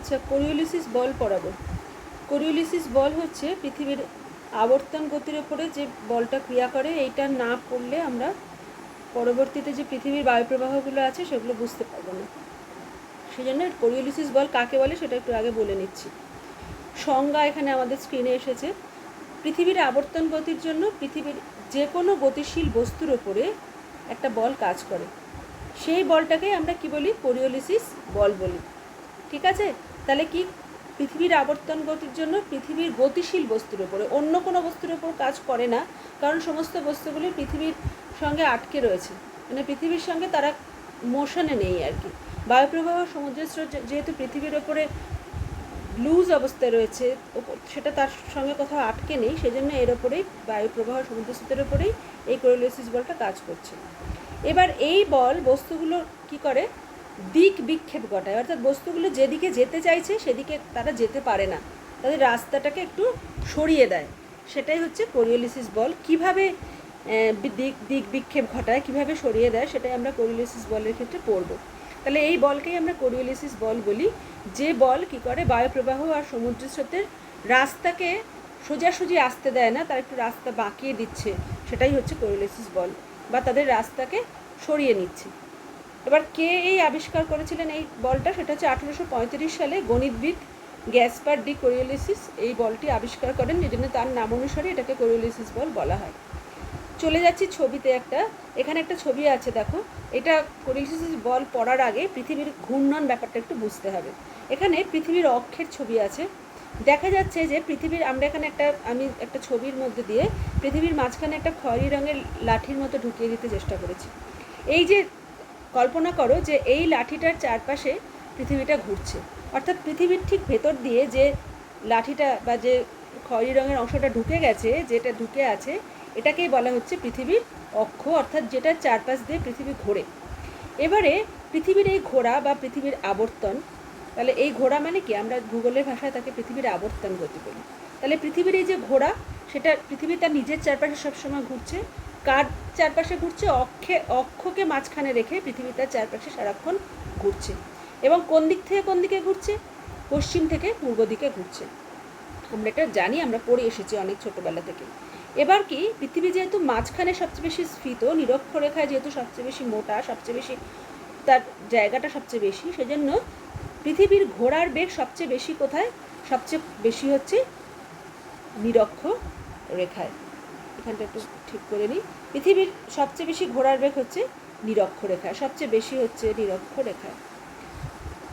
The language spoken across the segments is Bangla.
আচ্ছা, কোরিওলিসিস বল পড়াবো। কোরিওলিসিস বল হচ্ছে পৃথিবীর আবর্তন গতির ওপরে যে বলটা ক্রিয়া করে। এইটা না পড়লে আমরা পরবর্তীতে যে পৃথিবীর বায়ুপ্রবাহগুলো আছে সেগুলো বুঝতে পারবো না। সেই জন্য কোরিওলিসিস বল কাকে বলে সেটা একটু আগে বলে নিচ্ছি। সংজ্ঞা এখানে আমাদের স্ক্রিনে এসেছে। পৃথিবীর আবর্তন গতির জন্য পৃথিবীর যে কোনো গতিশীল বস্তুর ওপরে একটা বল কাজ করে, সেই বলটাকে আমরা কি বলি? কোরিওলিসিস বল বলি। ঠিক আছে? তাহলে কি, পৃথিবীর আবর্তন গতির জন্য পৃথিবীর গতিশীল বস্তুর ওপরে, অন্য কোনো বস্তুর ওপর কাজ করে না, কারণ সমস্ত বস্তুগুলি পৃথিবীর সঙ্গে আটকে রয়েছে, মানে পৃথিবীর সঙ্গে তারা মোশনে নেই আর কি। বায়ুপ্রবাহ, সমুদ্রের স্রোত যেহেতু পৃথিবীর ওপরে লুজ অবস্থায় রয়েছে, সেটা তার সঙ্গে কোথাও আটকে নেই, সেজন্য এর ওপরেই বায়ুপ্রবাহ, সমুদ্র স্রোতের ওপরেই এই কোরিওলিসিস বলটা কাজ করছে। এবার এই বল বস্তুগুলো কি করে? দিক বিক্ষেপ ঘটায়, অর্থাৎ বস্তুগুলো যেদিকে যেতে চাইছে সেদিকে তারা যেতে পারে না, তাদের রাস্তাটাকে একটু সরিয়ে দেয়। সেটাই হচ্ছে কোরিওলিসিস বল। কিভাবে দিক বিক্ষেপ ঘটায়, কিভাবে সরিয়ে দেয়, সেটাই আমরা কোরিওলিসিস বলের ক্ষেত্রে পড়ব। তাহলে এই বলকেই আমরা কোরিওলিসিস বল বলি। যে বল কি করে, বায়ুপ্রবাহ আর সমুদ্র স্রোতের রাস্তাকে সোজাসুজি আসতে দেয় না, তার একটু রাস্তা বাঁকিয়ে দিচ্ছে, সেটাই হচ্ছে কোরিওলিসিস বল, বা তাদের রাস্তাকে সরিয়ে নিচ্ছে। এবার কে এই আবিষ্কার করেছিলেন এই বলটা? সেটা হচ্ছে 1835 সালে গণিতবিদ গ্যাসপার ডি কোরিওলিসিস এই বলটি আবিষ্কার করেন, এই জন্য তার নাম অনুসারে এটাকে কোরিওলিসিস বল বলা হয়। চলে যাচ্ছি ছবিতে। এখানে একটা ছবি আছে, দেখো। এটা কোরিওলিসিস বল পড়ার আগে পৃথিবীর ঘূর্ণন ব্যাপারটা একটু বুঝতে হবে। এখানে পৃথিবীর অক্ষের ছবি আছে। দেখা যাচ্ছে যে পৃথিবীর, আমরা এখানে আমি একটা ছবির মধ্যে দিয়ে পৃথিবীর মাঝখানে একটা খয়েরি রঙের লাঠির মতো ঢুকিয়ে দিতে চেষ্টা করেছি। এই যে কল্পনা করো যে এই লাঠিটার চারপাশে পৃথিবীটা ঘুরছে, অর্থাৎ পৃথিবীর ঠিক ভেতর দিয়ে যে লাঠিটা বা যে খয়েরি রঙের অংশটা ঢুকে গেছে, যেটা ঢুকে আছে, এটাকেই বলা হচ্ছে পৃথিবীর অক্ষ, অর্থাৎ যেটার চারপাশ দিয়ে পৃথিবী ঘোরে। এবারে পৃথিবীর এই ঘোরা বা পৃথিবীর আবর্তন, তাহলে এই ঘোরা মানে কি? আমরা ভূগোলের ভাষায় তাকে পৃথিবীর আবর্তন গতি বলি। তাহলে পৃথিবীর এই যে ঘোরা, সেটা পৃথিবী তার নিজের চারপাশে সবসময় ঘুরছে। কার চারপাশে ঘুরছে? অক্ষকে মাঝখানে রেখে পৃথিবী তার চারপাশে সারাক্ষণ ঘুরছে। এবং কোন দিক থেকে কোন দিকে ঘুরছে? পশ্চিম থেকে পূর্ব দিকে ঘুরছে। আমরা এটা জানি, আমরা পড়ে এসেছি অনেক ছোটোবেলা থেকে। এবার কি, পৃথিবী যেহেতু মাঝখানে সবচেয়ে বেশি স্ফীত, নিরক্ষরেখায় যেহেতু সবচেয়ে বেশি মোটা, সবচেয়ে বেশি তার জায়গাটা সবচেয়ে বেশি, সেজন্য পৃথিবীর ঘোরার বেগ সবচেয়ে বেশি কোথায়? সবচেয়ে বেশি হচ্ছে নিরক্ষরেখায়। এখানটা একটু ঠিক করে নিই। পৃথিবীর সবচেয়ে বেশি ঘোরার বেগ হচ্ছে নিরক্ষরেখায়, সবচেয়ে বেশি হচ্ছে নিরক্ষরেখায়।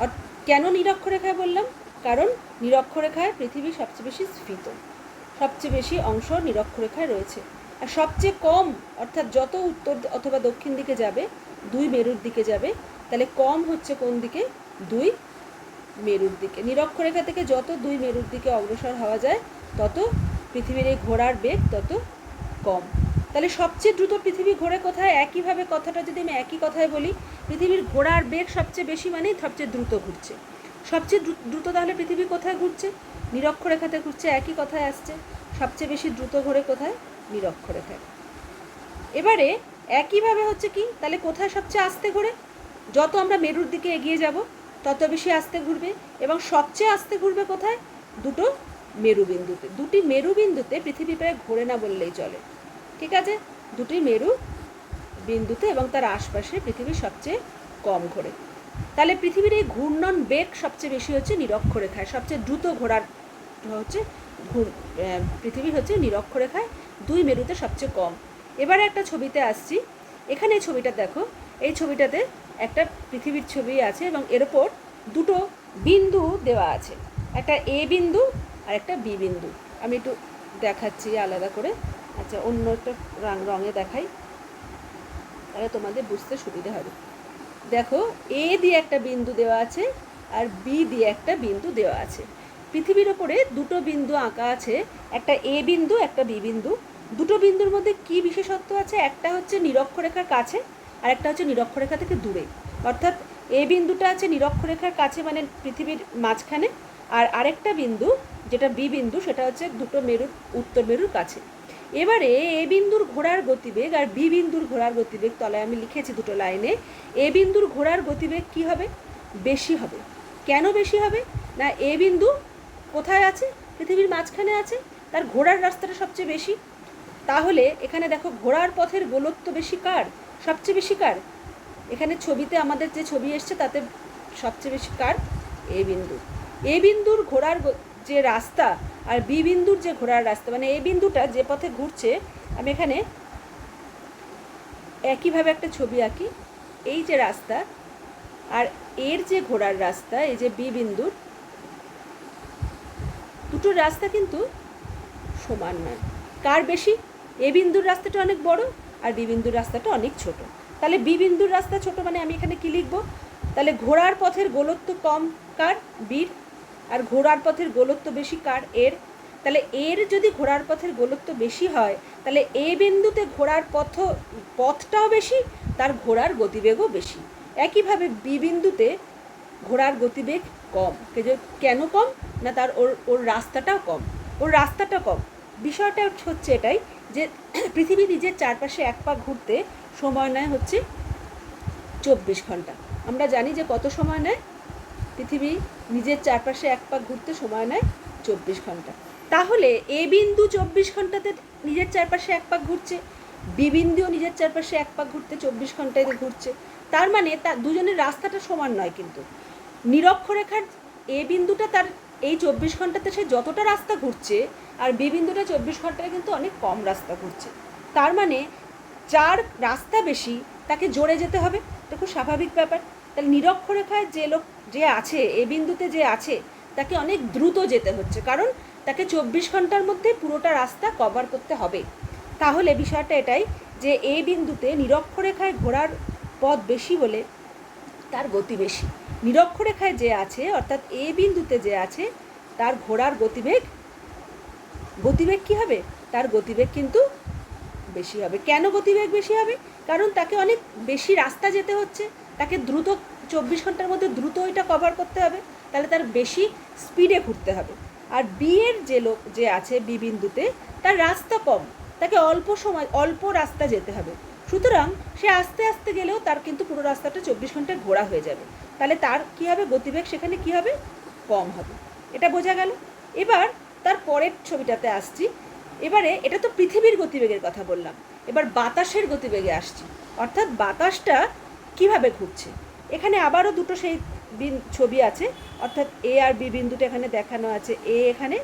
আর কেন নিরক্ষরেখায় বললাম? কারণ নিরক্ষরেখায় পৃথিবী সবচেয়ে বেশি স্ফীত, সবচেয়ে বেশি অংশ নিরক্ষরেখায় রয়েছে। আর সবচেয়ে কম, অর্থাৎ যত উত্তর অথবা দক্ষিণ দিকে যাবে, দুই মেরুর দিকে যাবে, তাহলে কম হচ্ছে কোন দিকে? দুই মেরুর দিকে। নিরক্ষরেখা থেকে যত দুই মেরুর দিকে অগ্রসর হওয়া যায়, তত পৃথিবীর এই ঘোরার বেগ তত কম। তাহলে সবচেয়ে দ্রুত পৃথিবী ঘোরে কোথায়? একইভাবে কথাটা যদি আমি একই কথায় বলি, পৃথিবীর ঘোরার বেগ সবচেয়ে বেশি মানেই সবচেয়ে দ্রুত ঘুরছে। সবচেয়ে দ্রুত তাহলে পৃথিবী কোথায় ঘুরছে? নিরক্ষরেখাতে ঘুরছে। একই কথায় আসছে, সবচেয়ে বেশি দ্রুত ঘোরে কোথায়? নিরক্ষরেখায়। এবারে একইভাবে হচ্ছে কি, তাহলে কোথায় সবচেয়ে আস্তে ঘোরে? যত আমরা মেরুর দিকে এগিয়ে যাব তত বেশি আস্তে ঘুরবে। এবং সবচেয়ে আস্তে ঘুরবে কোথায়? দুটো মেরুবিন্দুতে। দুটি মেরুবিন্দুতে পৃথিবী প্রায় ঘোরে না বললেই চলে। ঠিক আছে? দুটি মেরু বিন্দুতে এবং তার আশপাশে পৃথিবী সবচেয়ে কম ঘোরে। তাহলে পৃথিবীর এই ঘূর্ণন বেগ সবচেয়ে বেশি হচ্ছে নিরক্ষরেখায়, সবচেয়ে দ্রুত ঘোরার হচ্ছে পৃথিবী হচ্ছে নিরক্ষরেখায়, দুই মেরুতে সবচেয়ে কম। এবারে একটা ছবিতে আসছি। এখানে এই ছবিটা দেখো। এই ছবিটাতে একটা পৃথিবীর ছবি আছে এবং এর ওপর দুটো বিন্দু দেওয়া আছে, একটা এ বিন্দু আর একটা বি বিন্দু। আমি একটু দেখাচ্ছি আলাদা করে। আচ্ছা, অন্য একটা রঙে দেখাই, তাহলে তোমাদের বুঝতে সুবিধা হবে। দেখো, এ দিয়ে একটা বিন্দু দেওয়া আছে আর বি দিয়ে একটা বিন্দু দেওয়া আছে। পৃথিবীর ওপরে দুটো বিন্দু আঁকা আছে, একটা এ বিন্দু, একটা বি বিন্দু। দুটো বিন্দুর মধ্যে কি বিশেষত্ব আছে? একটা হচ্ছে নিরক্ষরেখার কাছে আর একটা হচ্ছে নিরক্ষরেখা থেকে দূরে। অর্থাৎ এ বিন্দুটা আছে নিরক্ষরেখার কাছে, মানে পৃথিবীর মাঝখানে, আর আরেকটা বিন্দু যেটা বি বিন্দু, সেটা হচ্ছে দুটো মেরুর, উত্তর মেরুর কাছে। এবারে এ বিন্দুর ঘোরার গতিবেগ আর বি বিন্দুর ঘোরার গতিবেগ, তলায় আমি লিখেছি দুটো লাইনে। এ বিন্দুর ঘোরার গতিবেগ কি হবে? বেশি হবে। কেন বেশি হবে? না এ বিন্দু কোথায় আছে? পৃথিবীর মাঝখানে আছে, তার ঘোরার রাস্তাটা সবচেয়ে বেশি। তাহলে এখানে দেখো ঘোরার পথের গোলত্ব বেশি কার? সবচেয়ে বেশি কার? এখানে ছবিতে আমাদের যে ছবি এসছে তাতে সবচেয়ে বেশি কার? এ বিন্দু। এ বিন্দুর ঘোরার যে রাস্তা আর বি বিন্দুর যে ঘোরার রাস্তা, মানে এ বিন্দুটা যে পথে ঘুরছে, আমি এখানে একইভাবে একটা ছবি আঁকি। এই যে রাস্তা আর এর যে ঘোরার রাস্তা, এই যে বি বিন্দুর, দুটোর রাস্তা কিন্তু সমান নয়। কার বেশি? এ বিন্দুর রাস্তাটা অনেক বড় আর বি বিন্দুর রাস্তাটা অনেক ছোট। তাহলে বি বিন্দুর রাস্তা ছোট মানে আমি এখানে কি লিখব? তাহলে ঘোরার পথের গোলত্ব কম কার? বির। আর ঘোরার পথের গোলত্ব বেশি কার? এর। তাহলে এর যদি ঘোরার পথের গোলত্ব বেশি হয় তাহলে এ বিন্দুতে ঘোরার পথটাও বেশি, তার ঘোরার গতিবেগও বেশি। একইভাবে বি বিন্দুতে ঘোরার গতিবেগ কম। কেন কম? না তার ওর রাস্তাটাও কম, ওর রাস্তাটা কম। বিষয়টা হচ্ছে এটাই যে পৃথিবী নিজের চারপাশে এক পাক ঘুরতে সময় নেয় হচ্ছে 24 ঘন্টা। আমরা জানি যে কত সময় নেয়? পৃথিবী নিজের চারপাশে এক পাক ঘুরতে সময় নেয় 24 ঘন্টা। তাহলে এ বিন্দু 24 ঘন্টাতে নিজের চারপাশে এক পাক ঘুরছে, বি বিন্দুও নিজের চারপাশে এক পাক ঘুরতে 24 ঘন্টায় ঘুরছে। তার মানে তার দুজনের রাস্তাটা সমান নয়। কিন্তু নিরক্ষরেখার এ বিন্দুটা তার এই 24 ঘন্টাতে সে যতটা রাস্তা ঘুরছে আর বি বিন্দুটা 24 ঘন্টায় কিন্তু অনেক কম রাস্তা ঘুরছে। তার মানে যার রাস্তা বেশি তাকে জোরে যেতে হবে, এটা খুব স্বাভাবিক ব্যাপার। তাহলে নিরক্ষরেখায় যে আছে, এ বিন্দুতে যে আছে, তাকে অনেক দ্রুত যেতে হচ্ছে, কারণ তাকে 24 ঘন্টার মধ্যে পুরোটা রাস্তা কভার করতে হবে। তাহলে বিষয়টা এটাই যে এ বিন্দুতে নিরক্ষরেখায় ঘোরার পথ বেশি বলে তার গতি বেশি। নিরক্ষরেখায় যে আছে অর্থাৎ এ বিন্দুতে যে আছে তার ঘোরার গতিবেগ কী হবে? তার গতিবেগ কিন্তু বেশি হবে। কেন গতিবেগ বেশি হবে? কারণ তাকে অনেক বেশি রাস্তা যেতে হচ্ছে, তাকে দ্রুত 24 ঘন্টার মধ্যে দ্রুত ওইটা কভার করতে হবে, তাহলে তার বেশি স্পিডে ঘুরতে হবে। আর বি এর যে আছে বি বিন্দুতে, তার রাস্তা কম, তাকে অল্প রাস্তা যেতে হবে। সুতরাং সে আস্তে আস্তে গেলেও তার কিন্তু পুরো রাস্তাটা 24 ঘন্টায় ঘোরা হয়ে যাবে। তাহলে তার কী হবে? গতিবেগ সেখানে কী হবে? কম হবে। এটা বোঝা গেল। এবার তার পরের ছবিটাতে আসছি। এবারে এটা তো পৃথিবীর গতিবেগের কথা বললাম, এবার বাতাসের গতিবেগে আসছি। অর্থাৎ বাতাসটা কিভাবে ঘুরছে। এখানে আবারও দুটো সেই ছবি আছে, অর্থাৎ এ আর বি বিন্দুটা এখানে দেখানো আছে, এ এখানে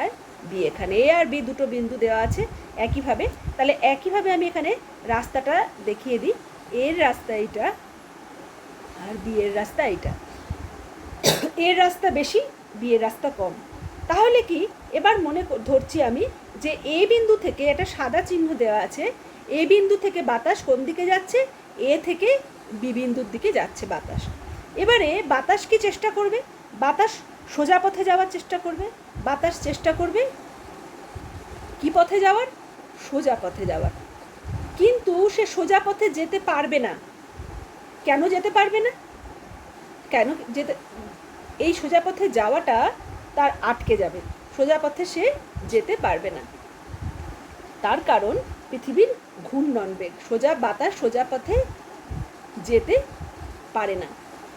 আর বি এখানে। এ আর বি দুটো বিন্দু দেওয়া আছে একইভাবে। তাহলে একইভাবে আমি এখানে রাস্তাটা দেখিয়ে দিই। এর রাস্তা এইটা আর বি এর রাস্তা এইটা। এর রাস্তা বেশি, বি এর রাস্তা কম। তাহলে কি এবার ধরছি আমি যে এ বিন্দু থেকে একটা সাদা চিহ্ন দেওয়া আছে, এ বিন্দু থেকে বাতাস কোন দিকে যাচ্ছে? এ থেকে বি বিন্দুর দিকে যাচ্ছে বাতাস। এবারে বাতাস কি চেষ্টা করবে? বাতাস সোজা পথে যাওয়ার চেষ্টা করবে। বাতাস চেষ্টা করবে কি পথে যাওয়ার? সোজা পথে যাওয়ার। কিন্তু সে সোজা পথে যেতে পারবে না। কেন যেতে পারবে না? এই সোজা পথে যাওয়াটা তার আটকে যাবে, সোজা পথে সে যেতে পারবে না। তার কারণ পৃথিবীর ঘূর্ণন বেগ। বাতাস সোজা পথে যেতে পারে না।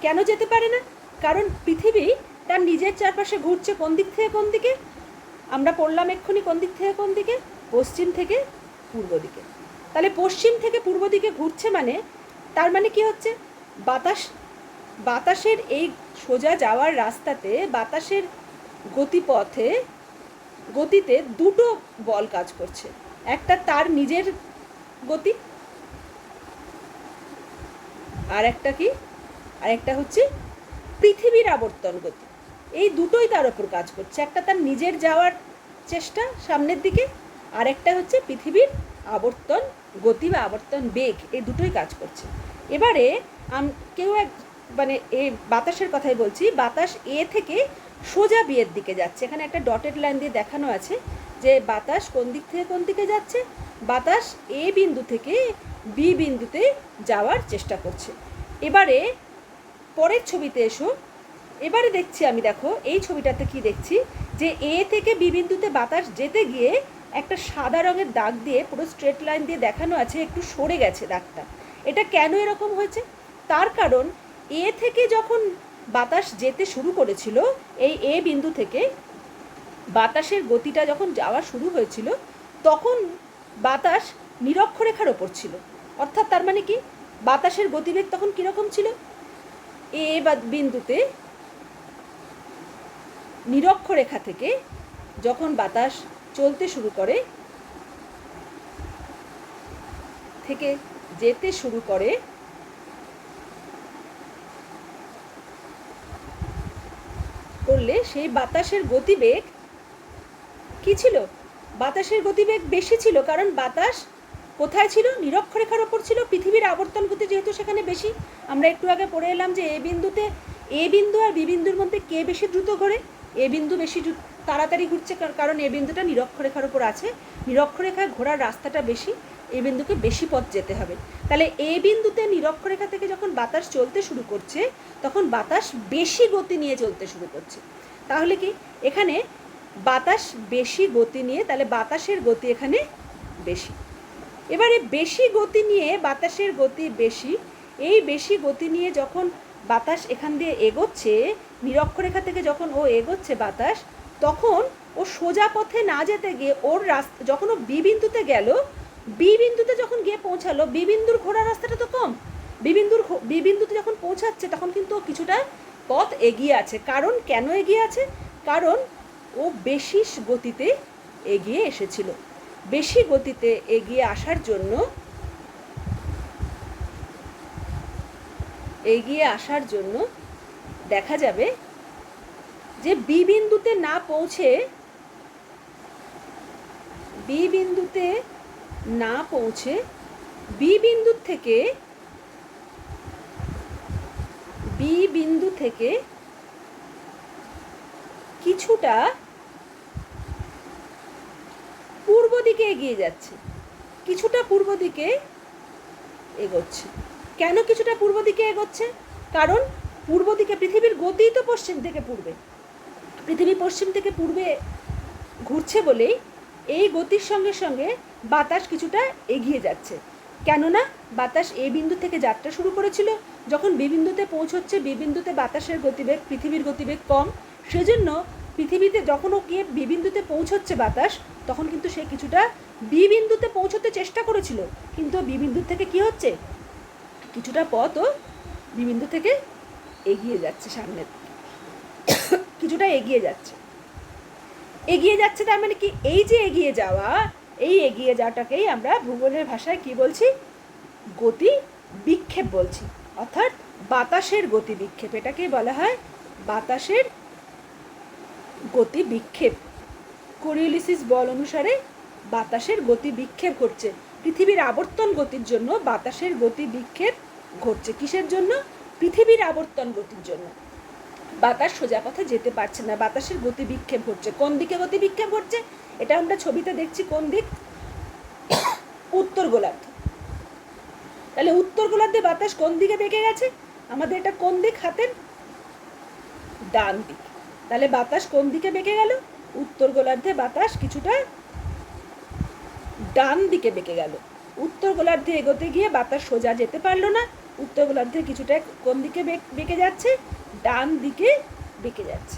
কেন যেতে পারে না? কারণ পৃথিবী তার নিজের চারপাশে ঘুরছে কোন দিক থেকে কোন দিকে? আমরা পড়লাম এক্ষুনি কোন দিক থেকে কোন দিকে? পশ্চিম থেকে পূর্ব দিকে। তাহলে পশ্চিম থেকে পূর্ব দিকে ঘুরছে মানে তার মানে কি হচ্ছে? বাতাসের এই সোজা যাওয়ার রাস্তাতে বাতাসের গতিতে দুটো বল কাজ করছে। একটা তার নিজের গতি, আর একটা কি? আরেকটা হচ্ছে পৃথিবীর আবর্তন গতি। এই দুটোই তার উপর কাজ করছে। একটা তার নিজের যাওয়ার চেষ্টা সামনের দিকে, আর একটা হচ্ছে পৃথিবীর আবর্তন গতি বা আবর্তন বেগ। এই দুটোই কাজ করছে। এবারে এই বাতাসের কথাই বলছি। বাতাস এ থেকে সোজা বি এর দিকে যাচ্ছে। এখানে একটা ডটেড লাইন দিয়ে দেখানো আছে যে বাতাস কোন দিক থেকে কোন দিকে যাচ্ছে। বাতাস এ বিন্দু থেকে বি বিন্দুতে যাওয়ার চেষ্টা করছে। এবারে পরের ছবিতে এসো। এবারে দেখছি আমি, দেখো এই ছবিটাতে কি দেখছি যে এ থেকে বি বিন্দুতে বাতাস যেতে গিয়ে একটা সাদা রঙের দাগ দিয়ে পুরো স্ট্রেট লাইন দিয়ে দেখানো আছে, একটু সরে গেছে দাগটা। এটা কেন এরকম হয়েছে? তার কারণ এ থেকে যখন বাতাস যেতে শুরু করেছিল, এই এ বিন্দু থেকে বাতাসের গতিটা যখন যাওয়া শুরু হয়েছিল তখন বাতাস নিরক্ষরেখার ওপর ছিল। অর্থাৎ তার মানে কি, বাতাসের গতিবেগ তখন কীরকম ছিল, এ বিন্দুতে নিরক্ষরেখা থেকে যখন বাতাস চলতে শুরু করে, থেকে যেতে শুরু করে, করলে সেই বাতাসের গতিবেগ কি ছিল, বাতাসের গতিবেগ বেশি ছিল, কারণ বাতাস কোথায় ছিল, নিরক্ষরেখার ওপর ছিল। পৃথিবীর আবর্তন গতি যেহেতু সেখানে বেশি, আমরা একটু আগে পড়ে এলাম যে এ বিন্দুতে, এ বিন্দু আর বি বিন্দুর মধ্যে কে বেশি দ্রুত ঘোরে, এ বিন্দু বেশি তাড়াতাড়ি ঘুরছে, কারণ এ বিন্দুটা নিরক্ষরেখার ওপর আছে, নিরক্ষরেখায় ঘোরার রাস্তাটা বেশি, এ বিন্দুকে বেশি পথ যেতে হবে। তাহলে এ বিন্দুতে নিরক্ষরেখা থেকে যখন বাতাস চলতে শুরু করছে তখন বাতাস বেশি গতি নিয়ে চলতে শুরু করছে। তাহলে কি এখানে বাতাস বেশি গতি নিয়ে, তাহলে বাতাসের গতি এখানে বেশি। এবারে বেশি গতি নিয়ে, বাতাসের গতি বেশি, এই বেশি গতি নিয়ে যখন বাতাস এখান দিয়ে এগোচ্ছে, নিরক্ষরেখা থেকে যখন ও এগোচ্ছে বাতাস, তখন ও সোজা পথে না যেতে গিয়ে ওর রাস্তা, যখন ও বি বিন্দুতে গেল, বি বিন্দুতে যখন গিয়ে পৌঁছালো, বি বিন্দুর ঘোরার রাস্তাটা তো কম, বি বিন্দুতে যখন পৌঁছাচ্ছে তখন কিন্তু কিছুটা পথ এগিয়ে আছে। কারণ কেন এগিয়ে আছে, কারণ ও বেশি গতিতে এগিয়ে এসেছিল। বেশি গতিতে এগিয়ে আসার জন্য, দেখা যাবে যে বি বিন্দুতে না পৌঁছে, বি বিন্দু থেকে কিছুটা পূর্ব দিকে এগিয়ে যাচ্ছে, কিছুটা পূর্ব দিকে এগোচ্ছে। কেন কিছুটা পূর্ব দিকে এগোচ্ছে, কারণ পূর্ব দিকে পৃথিবীর গতি তো পশ্চিম থেকে পূর্বে, পৃথিবী পশ্চিম থেকে পূর্বে ঘুরছে বলেই এই গতির সঙ্গে সঙ্গে বাতাস কিছুটা এগিয়ে যাচ্ছে। কেননা বাতাস এ বিন্দু থেকে যাত্রা শুরু করেছিল, যখন বি বিন্দুতে পৌঁছচ্ছে, বি বিন্দুতে বাতাসের গতিবেগ পৃথিবীর গতিবেগ কম, সেজন্য পৃথিবীতে যখন ও গিয়ে বি বিন্দুতে পৌঁছচ্ছে বাতাস, তখন কিন্তু সে কিছুটা বি বিন্দুতে পৌঁছতে চেষ্টা করেছিল, কিন্তু বি বিন্দু থেকে কি হচ্ছে, কিছুটা পথও বি বিন্দু থেকে এগিয়ে যাচ্ছে, সামনে কিছুটা এগিয়ে যাচ্ছে। তার মানে কি, এই যে এগিয়ে যাওয়া, এই এগিয়ে যাওয়াটাকেই আমরা ভূগোলের ভাষায় কি বলছি, গতি বিক্ষেপ বলছি, অর্থাৎ বাতাসের গতি বিক্ষেপ, এটাকেই বলা হয় বাতাসের গতি বিক্ষেপ। কোরিওলিসিস বল অনুসারে বাতাসের গতি বিক্ষেপ ঘটছে, পৃথিবীর আবর্তন গতির জন্য বাতাসের গতি বিক্ষেপ ঘটছে। কিসের জন্য, পৃথিবীর আবর্তন গতির জন্য। বাতাস সোজা পথে যেতে পারছে না, বাতাসের গতি বিক্ষেপ ঘটছে। কোন দিকে গতি বিক্ষেপ ঘটছে, এটা আমরা ছবিতে দেখছি, কোন দিক, উত্তর গোলার্ধ। তাহলে উত্তর গোলার্ধে বাতাস কোন দিকে বেঁকে গেছে, আমাদের এটা কোন দিক, হাতের ডান দিক। তাহলে বাতাস কোন দিকে বেঁকে গেল, উত্তর গোলার্ধে বাতাস কিছুটা ডান দিকে বেঁকে গেল। উত্তর গোলার্ধে এগোতে গিয়ে বাতাস সোজা যেতে পারলো না, উত্তর গোলার্ধে কিছুটা কোন দিকে বেঁকে যাচ্ছে, ডান দিকে বেঁকে যাচ্ছে।